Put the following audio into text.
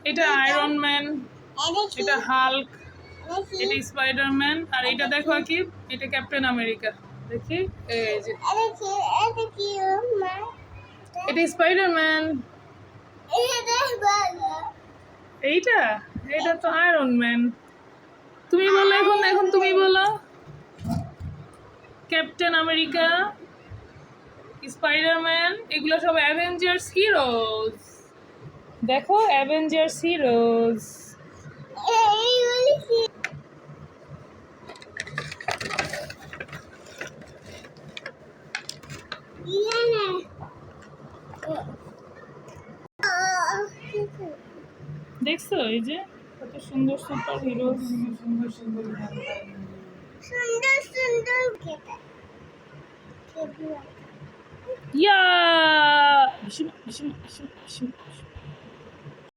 এটা iron man, এটা Hulk, এটা স্পাইডারম্যান, আর এটা দেখো কি, এটা ক্যাপ্টেন আমেরিকা। দেখি এই যে এটা স্পাইডারম্যান, এইটা এটা তো আয়রন ম্যান। তুমি বলো এখন, এখন তুমি বলো। ক্যাপ্টেন আমেরিকা, স্পাইডারম্যান, এগুলো সব অ্যাভেঞ্জার্স হিরোজ। দেখো অ্যাভেঞ্জার্স হিরোজ। দেখছো এই যে কত সুন্দর সুপার হিরোজ, সুন্দর সুন্দর ইয়া